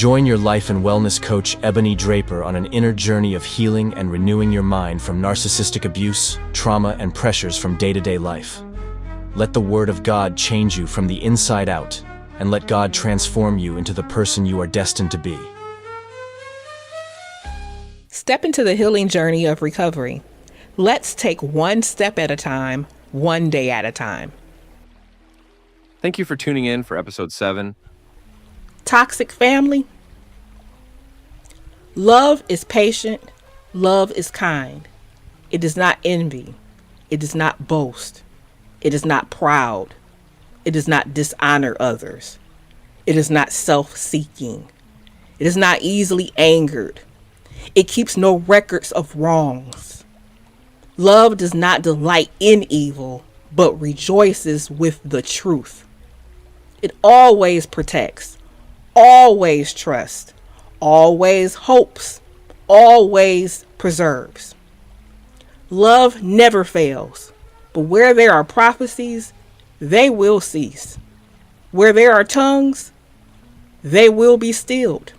Join your life and wellness coach, Ebonee Draper, on an inner journey of healing and renewing your mind from narcissistic abuse, trauma, and pressures from day-to-day life. Let the Word of God change you from the inside out, and let God transform you into the person you are destined to be. Step into the healing journey of recovery. Let's take one step at a time, one day at a time. Thank you for tuning in for episode 7. Toxic family. Love is patient. Love is kind. It does not envy. It does not boast. It is not proud. It does not dishonor others. It is not self-seeking. It is not easily angered. It keeps no records of wrongs. Love does not delight in evil, but rejoices with the truth. It always protects, always trusts, always hopes, always preserves. Love never fails, but where there are prophecies, they will cease. Where there are tongues, they will be stilled.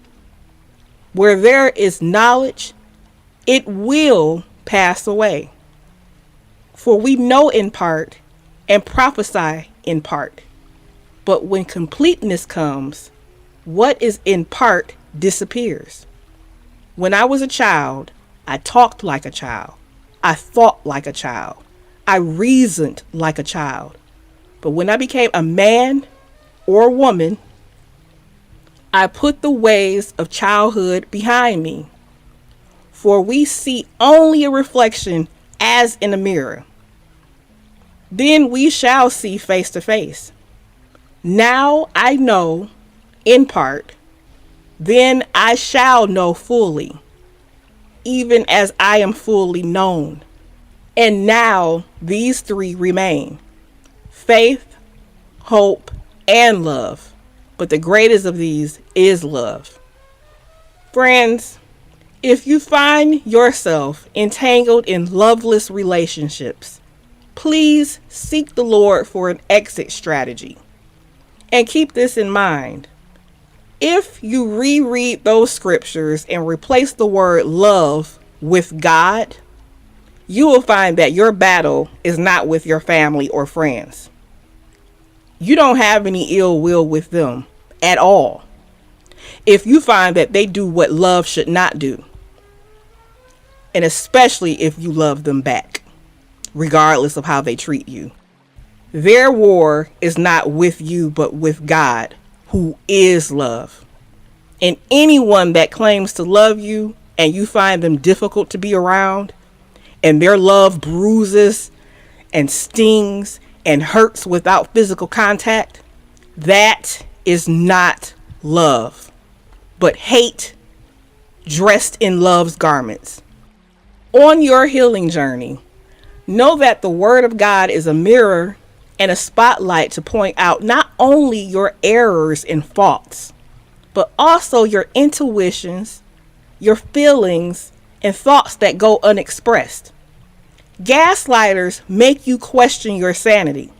Where there is knowledge, it will pass away. For we know in part and prophesy in part. But when completeness comes, what is in part disappears. When I was a child, I talked like a child. I thought like a child. I reasoned like a child. But when I became a man or woman, I put the ways of childhood behind me. For we see only a reflection as in a mirror. Then we shall see face to face. Now I know in part, then I shall know fully, even as I am fully known. And now these three remain: faith, hope, and love. But the greatest of these is love. Friends, if you find yourself entangled in loveless relationships, please seek the Lord for an exit strategy. And keep this in mind. If you reread those scriptures and replace the word love with God, you will find that your battle is not with your family or friends. You don't have any ill will with them at all. If you find that they do what love should not do, and especially if you love them back, regardless of how they treat you. Their war is not with you, but with God, who is love. And anyone that claims to love you and you find them difficult to be around, and their love bruises and stings and hurts without physical contact, that is not love, but hate dressed in love's garments. On your healing journey, know that the Word of God is a mirror and a spotlight to point out not only your errors and faults, but also your intuitions, your feelings, and thoughts that go unexpressed. Gaslighters make you question your sanity.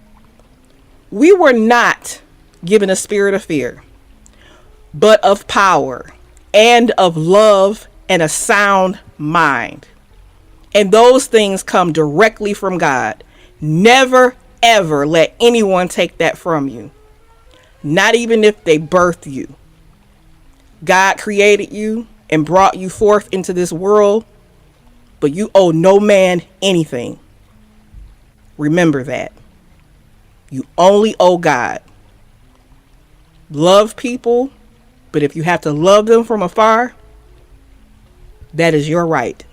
We were not given a spirit of fear, but of power and of love and a sound mind. And those things come directly from God. Never, ever let anyone take that from you. Not even if they birthed you. God created you and brought you forth into this world, but you owe no man anything. Remember that. You only owe God. Love people, but if you have to love them from afar, that is your right.